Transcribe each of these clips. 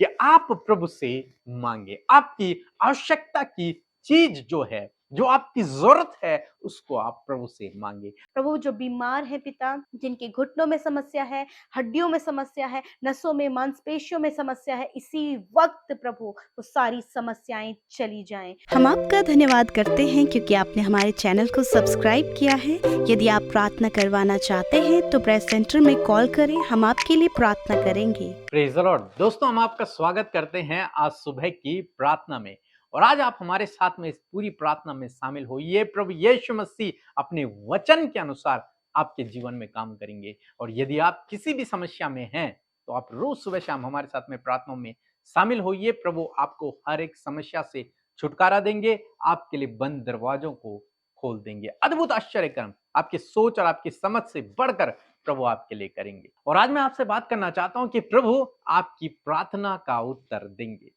कि आप प्रभु से मांगे। आपकी आवश्यकता की चीज जो है, जो आपकी जरूरत है, उसको आप प्रभु से मांगे। प्रभु जो बीमार है पिता, जिनके घुटनों में समस्या है, हड्डियों में समस्या है, नसों में, मांसपेशियों में समस्या है, इसी वक्त प्रभु वो सारी समस्याएं चली जाएं। हम आपका धन्यवाद करते हैं क्योंकि आपने हमारे चैनल को सब्सक्राइब किया है। यदि आप प्रार्थना करवाना चाहते हैं तो प्रेस सेंटर में कॉल करें, हम आपके लिए प्रार्थना करेंगे। Praise the Lord. दोस्तों, हम आपका स्वागत करते हैं आज सुबह की प्रार्थना में। और आज आप हमारे साथ में इस पूरी प्रार्थना में शामिल होइए। प्रभु यीशु मसीह अपने वचन के अनुसार आपके जीवन में काम करेंगे। और यदि आप किसी भी समस्या में हैं तो आप रोज सुबह शाम हमारे साथ में प्रार्थना में शामिल होइए। प्रभु आपको हर एक समस्या से छुटकारा देंगे, आपके लिए बंद दरवाजों को खोल देंगे। अद्भुत आश्चर्य कर्म आपकी सोच और आपकी समझ से बढ़कर प्रभु आपके लिए करेंगे। और आज मैं आपसे बात करना चाहता हूं कि प्रभु आपकी प्रार्थना का उत्तर देंगे।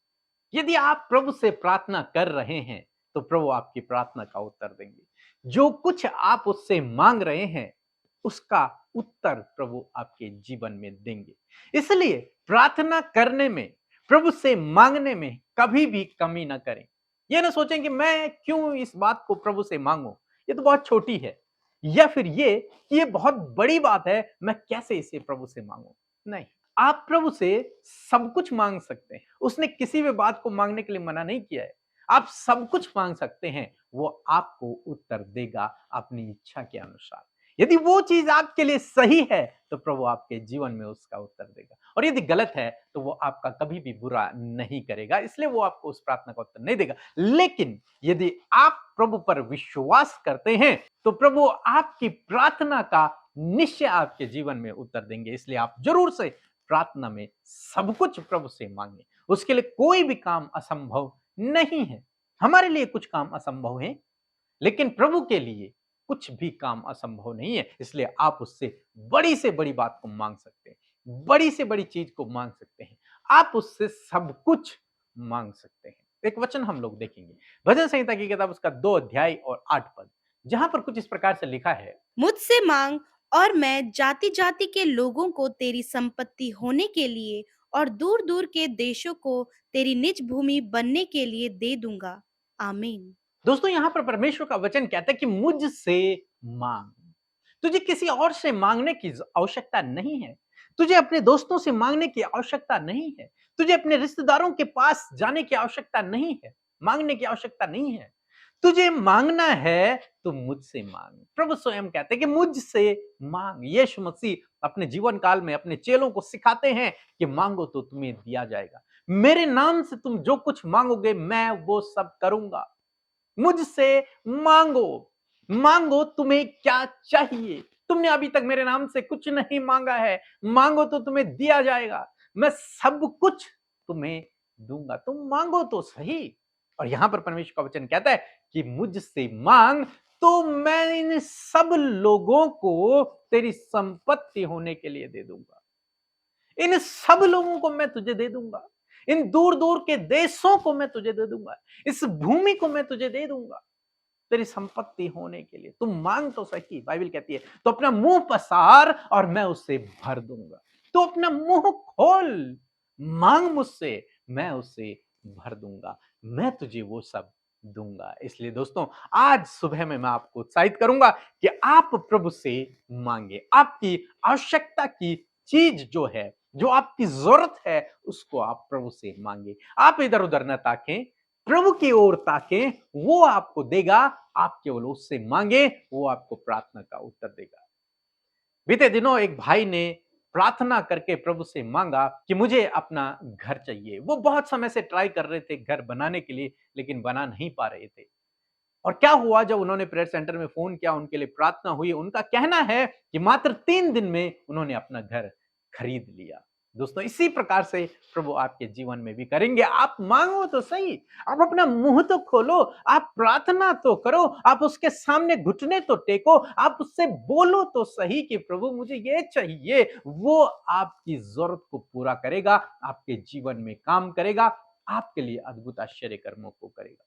यदि आप प्रभु से प्रार्थना कर रहे हैं तो प्रभु आपकी प्रार्थना का उत्तर देंगे। जो कुछ आप उससे मांग रहे हैं उसका उत्तर प्रभु आपके जीवन में देंगे। इसलिए प्रार्थना करने में, प्रभु से मांगने में कभी भी कमी ना करें। यह ना सोचें कि मैं क्यों इस बात को प्रभु से मांगूं, ये तो बहुत छोटी है, या फिर ये कि ये बहुत बड़ी बात है, मैं कैसे इसे प्रभु से मांगूं। नहीं, आप प्रभु से सब कुछ मांग सकते हैं। उसने किसी भी बात को मांगने के लिए मना नहीं किया है। आप सब कुछ मांग सकते हैं, वो आपको उत्तर देगा अपनी इच्छा के अनुसार। यदि वो चीज आपके लिए सही है तो प्रभु आपके जीवन में उसका उत्तर देगा, और यदि गलत है तो वो आपका कभी भी बुरा नहीं करेगा, इसलिए वो आपको उस प्रार्थना का उत्तर नहीं देगा। लेकिन यदि आप प्रभु पर विश्वास करते हैं तो प्रभु आपकी प्रार्थना का निश्चय आपके जीवन में उत्तर देंगे। इसलिए आप जरूर से प्रार्थना में सब कुछ प्रभु से मांगे। उसके लिए कोई भी काम असंभव नहीं है। हमारे लिए कुछ काम असंभव है, लेकिन प्रभु के लिए कुछ भी काम असंभव नहीं है। इसलिए आप उससे बड़ी से बड़ी बात को मांग सकते हैं, बड़ी से बड़ी चीज को मांग सकते हैं। आप उससे सब कुछ मांग सकते हैं। एक वचन हम लोग देखेंगे, भजन संहिता की किताब उसका 2 अध्याय और 8 पद, जहां पर कुछ इस प्रकार से लिखा है। मुझसे मांग और मैं जाति जाति के लोगों को तेरी संपत्ति होने के लिए और दूर दूर के देशों को तेरी निज भूमि बनने के लिए दे दूंगा। आमीन। दोस्तों, यहां पर परमेश्वर का वचन कहता है कि मुझसे मांग। तुझे किसी और से मांगने की आवश्यकता नहीं है। तुझे अपने दोस्तों से मांगने की आवश्यकता नहीं है। तुझे अपने रिश्तेदारों के पास जाने की आवश्यकता नहीं है, मांगने की आवश्यकता नहीं है। तुझे मांगना है तो मुझसे मांग। प्रभु स्वयं कहते हैं कि मुझसे मांग। यीशु मसीह अपने जीवन काल में अपने चेलों को सिखाते हैं कि मांगो तो तुम्हें दिया जाएगा। मेरे नाम से तुम जो कुछ मांगोगे मैं वो सब करूंगा। मुझसे मांगो। मांगो, तुम्हें क्या चाहिए। तुमने अभी तक मेरे नाम से कुछ नहीं मांगा है, मांगो तो तुम्हें दिया जाएगा। मैं सब कुछ तुम्हें दूंगा, तुम मांगो तो सही। और यहां पर परमेश्वर का वचन कहता है कि मुझसे मांग तो मैं इन सब लोगों को तेरी संपत्ति होने के लिए दे दूंगा। इन सब लोगों को मैं तुझे दे दूंगा। इन दूर दूर के देशों को मैं तुझे दे दूंगा। इस भूमि को मैं तुझे दे दूंगा तेरी संपत्ति होने के लिए। तुम मांग तो सही। बाइबल कहती है तो अपना मुंह पसार और मैं उससे भर दूंगा। तो अपना मुंह खोल, मांग मुझसे, मैं उससे भर दूंगा। मैं तुझे वो सब दूंगा। इसलिए दोस्तों, आज सुबह में मैं आपको उत्साहित करूंगा कि आप प्रभु से मांगे। आपकी आवश्यकता की चीज जो है, जो आपकी जरूरत है, उसको आप प्रभु से मांगे। आप इधर उधर न ताकें, प्रभु की ओर ताकें, वो आपको देगा। आप केवल उससे मांगे, वो आपको प्रार्थना का उत्तर देगा। बीते दिनों एक भाई ने प्रार्थना करके प्रभु से मांगा कि मुझे अपना घर चाहिए। वो बहुत समय से ट्राई कर रहे थे घर बनाने के लिए, लेकिन बना नहीं पा रहे थे। और क्या हुआ, जब उन्होंने प्रेयर सेंटर में फोन किया, उनके लिए प्रार्थना हुई, उनका कहना है कि मात्र 3 दिन में उन्होंने अपना घर खरीद लिया। दोस्तों, इसी प्रकार से प्रभु आपके जीवन में भी करेंगे। आप मांगो तो सही, आप अपना मुंह तो खोलो, आप प्रार्थना तो करो, आप उसके सामने घुटने तो टेको, आप उससे बोलो तो सही कि प्रभु मुझे ये चाहिए। वो आपकी जरूरत को पूरा करेगा, आपके जीवन में काम करेगा, आपके लिए अद्भुत आश्चर्य कर्मों को करेगा।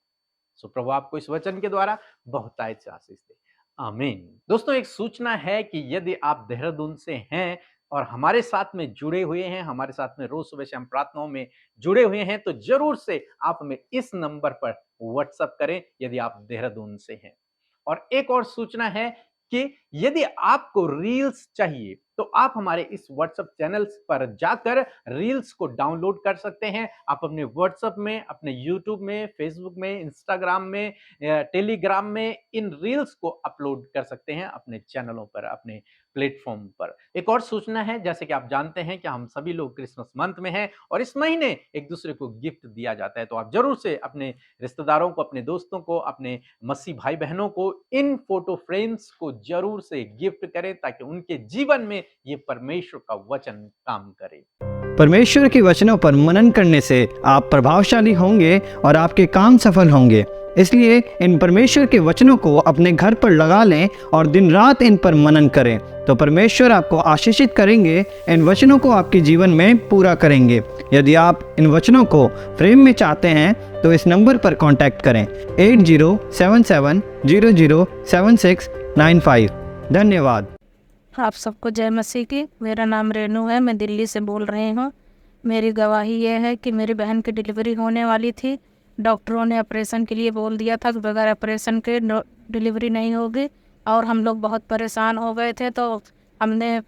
सो प्रभु आपको इस वचन के द्वारा बहुतायत से आशीष दे। आमीन। दोस्तों, एक सूचना है कि यदि आप देहरादून से हैं और हमारे साथ में जुड़े हुए हैं, हमारे साथ में रोज़ सुबह शाम प्रार्थनाओं में जुड़े हुए हैं, तो ज़रूर से आप हमें इस नंबर पर व्हाट्सएप करें यदि आप देहरादून से हैं। और एक और सूचना है कि यदि आपको रील्स चाहिए, तो आप हमारे इस व्हाट्सएप चैनल्स पर जाकर रील्स को डाउनलोड कर सकते हैं। आप अपने व्हाट्सएप में, अपने यूट्यूब में, फेसबुक में, इंस्टाग्राम में, टेलीग्राम में इन रील्स को अपलोड कर सकते हैं अपने चैनलों पर, अपने प्लेटफ़ॉर्म पर। एक और सूचना है, जैसे कि आप जानते हैं कि हम सभी लोग क्रिसमस मंथ में हैं और इस महीने एक-दूसरे को गिफ्ट दिया जाता है, तो आप ज़रूर से अपने रिश्तेदारों को, अपने दोस्तों को, अपने मसीह भाई-बहनों को इन फ़ोटो फ्रेम्स को ज़रूर से गिफ्ट करें ताकि उनके जीवन में ये परमेश्वर का वचन काम करे। परमेश्वर के वचनों पर मनन करने से आप प्रभावशाली होंगे और आपके काम सफल होंगे। इसलिए इन परमेश्वर के वचनों को अपने घर पर लगा लें और दिन रात इन पर मनन करें, तो परमेश्वर आपको आशीषित करेंगे, इन वचनों को आपके जीवन में पूरा करेंगे। यदि आप इन वचनों को फ्रेम में चाहते हैं तो इस नंबर पर कांटेक्ट करें 8077007695। धन्यवाद। आप सबको जय मसीह की। मेरा नाम रेनू है, मैं दिल्ली से बोल रही हूँ। मेरी गवाही ये है कि मेरी बहन की डिलीवरी होने वाली थी। डॉक्टरों ने ऑपरेशन के लिए बोल दिया था कि बगैर ऑपरेशन के डिलीवरी नहीं होगी और हम लोग बहुत परेशान हो गए थे। तो हमने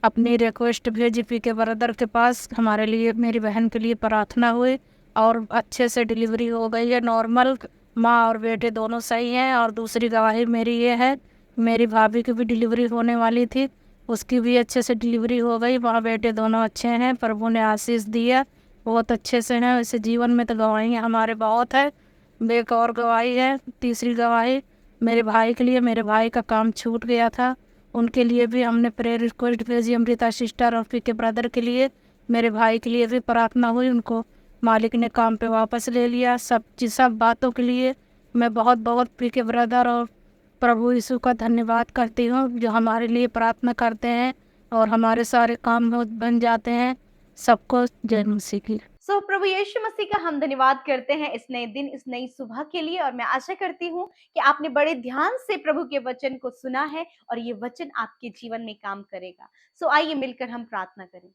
अपनी रिक्वेस्ट भेजी पी के ब्रदर के पास, हमारे लिए, मेरी बहन के लिए प्रार्थना हुई और अच्छे से डिलीवरी हो गई है। नॉर्मल, माँ और बेटे दोनों सही हैं। और दूसरी गवाही मेरी ये है, मेरी भाभी की भी डिलीवरी होने वाली थी, उसकी भी अच्छे से डिलीवरी हो गई। माँ बेटे दोनों अच्छे हैं, प्रभु ने आशीष दिया, बहुत अच्छे से हैं। वैसे जीवन में तो गवाही हमारे बहुत है। एक और गवाही है, तीसरी गवाही मेरे भाई के लिए। मेरे भाई का काम छूट गया था, उनके लिए भी हमने प्रेयर रिक्वेस्ट भेजी, अमृता सिस्टर और पी के ब्रदर के लिए। मेरे भाई के लिए भी प्रार्थना हुई, उनको मालिक ने काम पे वापस ले लिया। सब बातों के लिए मैं बहुत बहुत पी के ब्रदर और प्रभु यीशु का धन्यवाद करती हूँ, जो हमारे लिए प्रार्थना करते हैं और हमारे सारे काम बन जाते हैं। सबको जय मसीह की। प्रभु यीशु मसीह का हम धन्यवाद करते हैं इस नए दिन, इस नई सुबह के लिए। और मैं आशा करती हूँ कि आपने बड़े ध्यान से प्रभु के वचन को सुना है और ये वचन आपके जीवन में काम करेगा। आइए मिलकर हम प्रार्थना करें।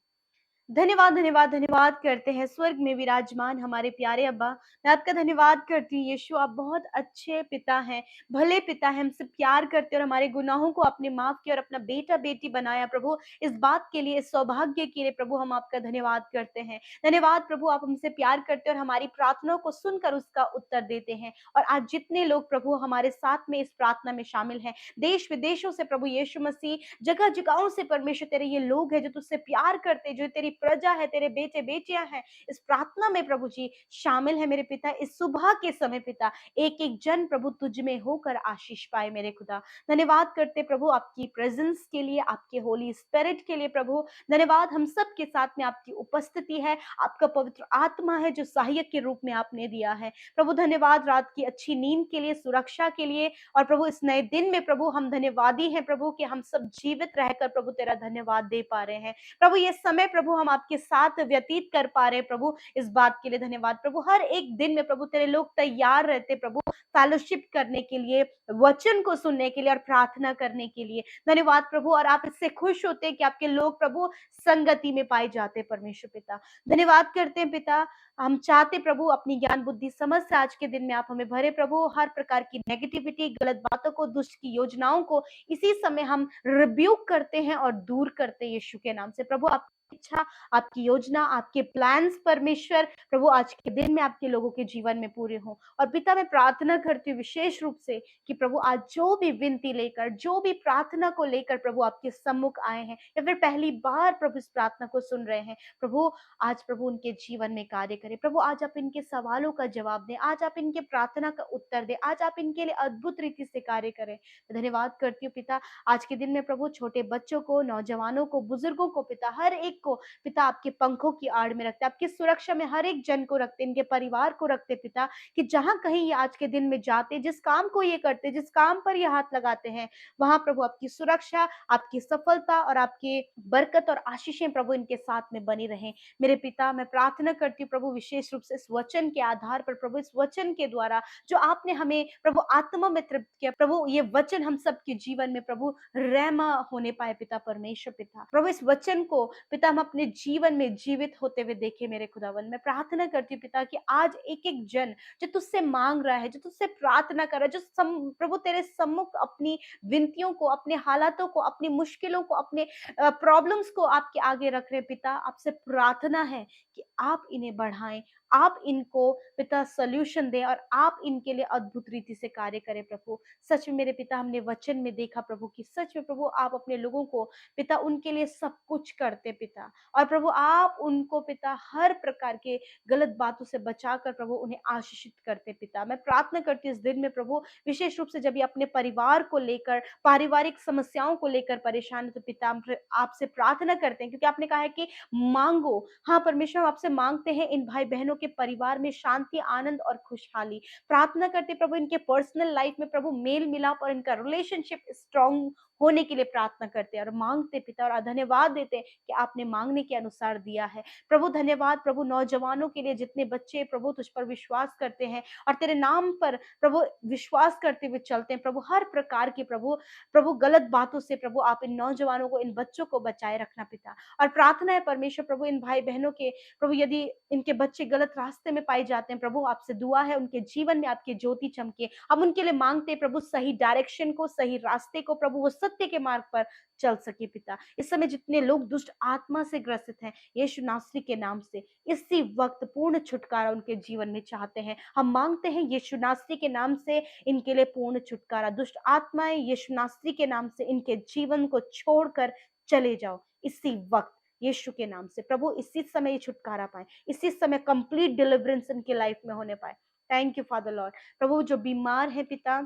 धन्यवाद धन्यवाद धन्यवाद करते हैं स्वर्ग में विराजमान हमारे प्यारे अब्बा। मैं आपका धन्यवाद करती हूँ यीशु, आप बहुत अच्छे पिता हैं, भले पिता हैं, हमसे प्यार करते और हमारे गुनाहों को आपने माफ किया और अपना बेटा बेटी बनाया। प्रभु इस बात के लिए, इस सौभाग्य के लिए प्रभु हम आपका धन्यवाद करते हैं। धन्यवाद प्रभु, आप हमसे प्यार करते और हमारी प्रार्थनाओं को सुनकर उसका उत्तर देते हैं। और आज जितने लोग प्रभु हमारे साथ में इस प्रार्थना में शामिल हैं, देश विदेशों से प्रभु यीशु मसीह, जगह जगहों से परमेश्वर तेरे ये लोग हैं जो तुझसे प्यार करते, जो तेरी प्रजा है, तेरे बेटे बेटियां हैं, इस प्रार्थना में प्रभु जी शामिल है मेरे पिता। इस सुबह के समय पिता एक एक जन प्रभु तुझ में होकर आशीष पाए मेरे खुदा। धन्यवाद करते प्रभु आपकी प्रेजेंस के लिए, आपके होली स्पिरिट के लिए प्रभु। धन्यवाद हम सब के साथ में आपकी उपस्थिति है, आपका पवित्र आत्मा है जो सहायक के रूप में आपने दिया है प्रभु। धन्यवाद रात की अच्छी नींद के लिए, सुरक्षा के लिए। और प्रभु इस नए दिन में प्रभु हम धन्यवादी हैं प्रभु कि हम सब जीवित रहकर प्रभु तेरा धन्यवाद दे पा रहे हैं प्रभु। ये समय प्रभु हम आपके साथ व्यतीत कर पा रहे हैं प्रभु, इस बात के लिए धन्यवाद प्रभु। हर एक दिन में प्रभु तेरे लोग तैयार रहते प्रभु फेलोशिप करने के लिए, वचन को सुनने के लिए और प्रार्थना करने के लिए। धन्यवाद प्रभु। और आप इससे खुश होते हैं कि आपके लोग प्रभु संगति में पाए जाते परमेश्वर पिता। धन्यवाद करते हैं पिता। हम चाहते प्रभु अपनी ज्ञान बुद्धि समझ से आज के दिन में आप हमें भरे प्रभु। हर प्रकार की नेगेटिविटी, गलत बातों को, दुष्ट की योजनाओं को इसी समय हम रिब्यूक करते हैं और दूर करते हैं यीशु के नाम से प्रभु। आपकी इच्छा, आपकी योजना, आपके प्लान्स परमेश्वर प्रभु आज के दिन में आपके लोगों के जीवन में पूरे हों। और पिता मैं प्रार्थना करती हूँ विशेष रूप से कि प्रभु आज जो भी विनती लेकर, जो भी प्रार्थना को लेकर प्रभु आपके सम्मुख आए हैं या फिर पहली बार प्रभु इस प्रार्थना को सुन रहे हैं प्रभु, आज प्रभु उनके जीवन में कार्य करें प्रभु। आज आप इनके सवालों का जवाब दें, आज आप इनके प्रार्थना का उत्तर दें, आज आप इनके लिए अद्भुत रीति से कार्य करें। धन्यवाद करती हूँ पिता आज के दिन में प्रभु, छोटे बच्चों को, नौजवानों को, बुजुर्गों को पिता, हर एक को पिता आपके पंखों की आड़ में रखते, आपकी सुरक्षा में हर एक जन को रखते, इनके परिवार को रखते पिता, कि जहां कहीं ये आज के दिन में जाते, जिस काम को ये करते, जिस काम पर ये हाथ लगाते हैं, वहां प्रभु आपकी सुरक्षा, आपकी सफलता और आपकी बरकत और आशीषें प्रभु इनके साथ में बनी रहें। मेरे पिता, मैं प्रार्थना करती हूँ प्रभु विशेष रूप से इस वचन के आधार पर प्रभु, इस वचन के द्वारा जो आपने हमें प्रभु आत्मा में तृप्त किया प्रभु, ये वचन हम सबके जीवन में प्रभु रहमा होने पाए पिता परमेश्वर पिता। प्रभु इस वचन को पिता हम अपने जीवन में जीवित होते हुए देखे मेरे खुदावन। मैं प्रार्थना करती हूँ पिता कि आज एक एक जन जो तुझसे मांग रहा है, जो तुझसे प्रार्थना कर रहा है, जो प्रभु तेरे सम्मुख अपनी विनतियों को, अपने हालातों को, अपनी मुश्किलों को, अपने प्रॉब्लम्स को आपके आगे रख रहे पिता, आपसे प्रार्थना है कि आप इन्हें बढ़ाएं, आप इनको पिता सॉल्यूशन दें और आप इनके लिए अद्भुत रीति से कार्य करें प्रभु। सच में मेरे पिता, हमने वचन में देखा प्रभु कि सच में प्रभु आप अपने लोगों को पिता उनके लिए सब कुछ करते पिता, और प्रभु आप उनको पिता हर प्रकार के गलत बातों से बचाकर प्रभु उन्हें आशीषित करते पिता। मैं प्रार्थना करती हूँ इस दिन में प्रभु विशेष रूप से जब ये अपने परिवार को लेकर, पारिवारिक समस्याओं को लेकर परेशान है, तो पिता हम आपसे प्रार्थना करते हैं, क्योंकि आपने कहा है कि मांगो। हाँ परमेश्वर, हम आपसे मांगते हैं इन भाई बहनों के परिवार में शांति, आनंद और खुशहाली। प्रार्थना करते प्रभु इनके पर्सनल लाइफ में प्रभु मेल मिलाप और इनका रिलेशनशिप स्ट्रांग होने के लिए प्रार्थना करते हैं और मांगते पिता, और धन्यवाद देते हैं कि आपने मांगने के अनुसार दिया है प्रभु। धन्यवाद प्रभु नौजवानों के लिए, जितने बच्चे प्रभु तुझ पर विश्वास करते हैं और तेरे नाम पर प्रभु विश्वास करते हुए चलते हैं प्रभु, हर प्रकार की प्रभु गलत बातों से प्रभु आप इन नौजवानों को, इन बच्चों को बचाए रखना पिता। और प्रार्थना है परमेश्वर प्रभु इन भाई बहनों के प्रभु, यदि इनके बच्चे गलत रास्ते में पाए जाते हैं प्रभु, आपसे दुआ है उनके जीवन में आपकी ज्योति चमके। हम उनके लिए मांगते हैं प्रभु सही डायरेक्शन को, सही रास्ते को प्रभु, वो सत्य के मार्ग पर चल सके पिता। इस समय जितने लोग दुष्ट आत्मा से ग्रसित हैं, यीशु नासरी के नाम से इसी वक्त पूर्ण छुटकारा उनके जीवन में चाहते हैं। हम मांगते हैं यीशु नासरी के नाम से इनके लिए पूर्ण छुटकारा। दुष्ट आत्माएं यीशु नासरी के नाम से इनके जीवन को छोड़कर चले जाओ इसी वक्त यीशु के नाम से प्रभु। इसी समय ये छुटकारा पाए, इसी समय कंप्लीट डिलीवरेंस इनके लाइफ में होने पाए। Thank you father lord. प्रभु जो बीमार है पिता,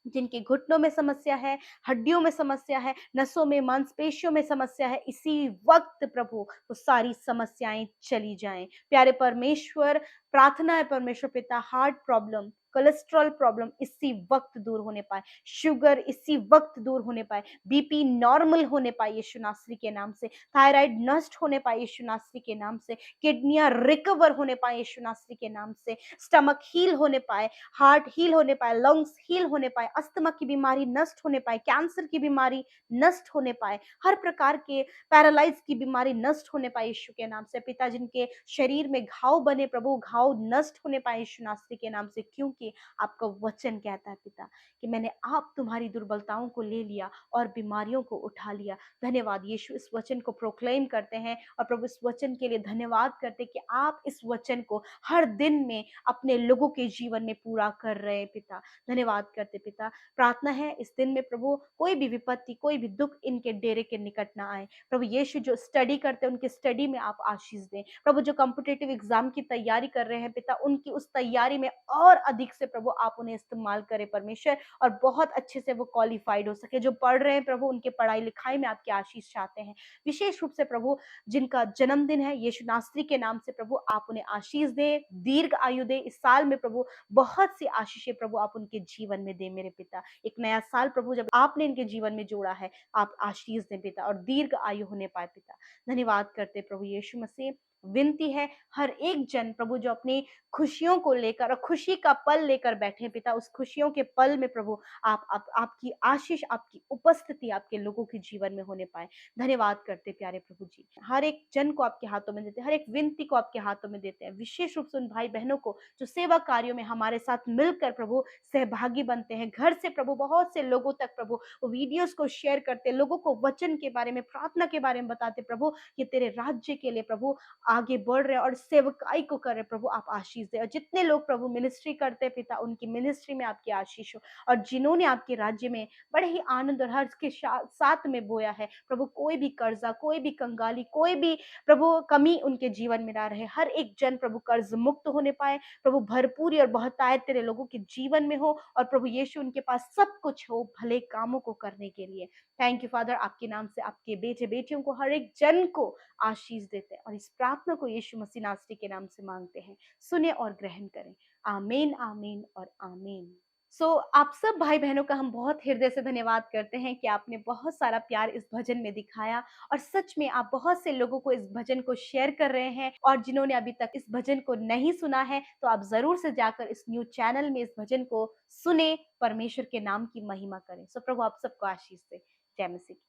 जिनके घुटनों में समस्या है, हड्डियों में समस्या है, नसों में, मांसपेशियों में समस्या है, इसी वक्त प्रभु वो सारी समस्याएं चली जाएं। प्यारे परमेश्वर, प्रार्थना है परमेश्वर पिता, हार्ट प्रॉब्लम, कोलेस्ट्रॉल प्रॉब्लम इसी वक्त दूर होने पाए, शुगर इसी वक्त दूर होने पाए, बीपी नॉर्मल होने पाए यीशु नासरी के नाम से, थायराइड नष्ट होने पाए यीशु नासरी के नाम से, किडनियां रिकवर होने पाए यीशु नासरी के नाम से, स्टमक हील होने पाए, हार्ट हील होने पाए, लंग्स हील होने पाए, अस्थमा की बीमारी नष्ट होने पाए, कैंसर की बीमारी नष्ट होने पाए, हर प्रकार के पैरालाइज की बीमारी नष्ट होने पाए यीशु के नाम से पिता। जिनके शरीर में घाव बने प्रभु, घाव नष्ट होने पाए यीशु नासरी के नाम से, क्योंकि आपका वचन कहता है पिता कि मैंने आप तुम्हारी दुर्बलताओं को ले लिया और बीमारियों को उठा लिया। धन्यवाद यीशु, इस वचन को प्रोक्लेम करते हैं और प्रभु इस वचन के लिए धन्यवाद करते कि आप इस वचन को हर दिन में अपने लोगों के जीवन में पूरा कर रहे हैं पिता। धन्यवाद करते पिता। प्रार्थना है इस दिन में प्रभु कोई भी विपत्ति, कोई भी दुख इनके डेरे के निकट ना आए प्रभु। यीशु जो स्टडी करते हैं उनके स्टडी में आप आशीष दें प्रभु। जो कॉम्पिटिटिव एग्जाम की तैयारी कर रहे हैं पिता, उनकी उस तैयारी में और अधिक से प्रभु आप उन्हें इस्तेमाल करें परमेश्वर, और बहुत अच्छे से वो क्वालिफाइड हो सके। जो पढ़ रहे हैं प्रभु, उनके पढ़ाई लिखाई में आपकी आशीष चाहते हैं। विशेष रूप से प्रभु जिनका जन्मदिन है यीशु नासरी के नाम से प्रभु आप उन्हें आशीष दे, दीर्घ आयु दे। इस साल में प्रभु बहुत सी आशीषें प्रभु आप उनके जीवन में दे मेरे पिता। एक नया साल प्रभु जब आपने इनके जीवन में जोड़ा है, आप आशीष दें पिता और दीर्घ आयु होने पाए पिता। धन्यवाद करते प्रभु यीशु मसीह। विनती है हर एक जन प्रभु जो अपनी खुशियों को लेकर और खुशी का पल लेकर बैठे पिता, उस खुशियों के पल में प्रभु आपकी आशीष, आपकी उपस्थिति आपके लोगों के जीवन में होने पाए। धन्यवाद करते प्यारे प्रभु जी। हर एक जन को आपके हाथों में देते हैं, हर एक विनती को आपके हाथों में देते हैं। विशेष रूप से उन भाई बहनों को जो सेवा कार्यों में हमारे साथ मिलकर प्रभु सहभागी बनते हैं, घर से प्रभु बहुत से लोगों तक प्रभु वीडियोस को शेयर करते, लोगों को वचन के बारे में, प्रार्थना के बारे में बताते प्रभु, कि तेरे राज्य के लिए प्रभु आगे बढ़ रहे हैं और सेवकाई को कर रहे हैं, प्रभु आप आशीष दे। और जितने लोग प्रभु मिनिस्ट्री करते हैं पिता, उनकी मिनिस्ट्री में आपकी आशीष हो। और जिन्होंने आपके राज्य में बड़े ही आनंद और हर्ष के साथ में बोया है प्रभु, कोई भी कर्जा, कोई भी कंगाली, कोई भी प्रभु कमी उनके जीवन में ना रहे। हर एक जन प्रभु कर्ज मुक्त होने पाए प्रभु, भरपूरी और बहुतायत तेरे लोगों के जीवन में हो। और प्रभु यीशु उनके पास सब कुछ हो भले कामों को करने के लिए। थैंक यू फादर, आपके नाम से आपके बेटे बेटियों को, हर एक जन को आशीष देते हैं। और इस प्रार्थना को यीशु मसीह नासरी के नाम से मांगते हैं, सुने और ग्रहण करें। आमीन, आमीन और आमीन। आप सब भाई बहनों का हम बहुत हृदय से धन्यवाद करते हैं कि आपने बहुत सारा प्यार इस भजन में दिखाया। और सच में आप बहुत से लोगों को इस भजन को शेयर कर रहे हैं। और जिन्होंने अभी तक इस भजन को नहीं सुना है तो आप जरूर से जाकर इस न्यू चैनल में इस भजन को सुने, परमेश्वर के नाम की महिमा करें। प्रभु आप सबको आशीष दे। जय मसीह की।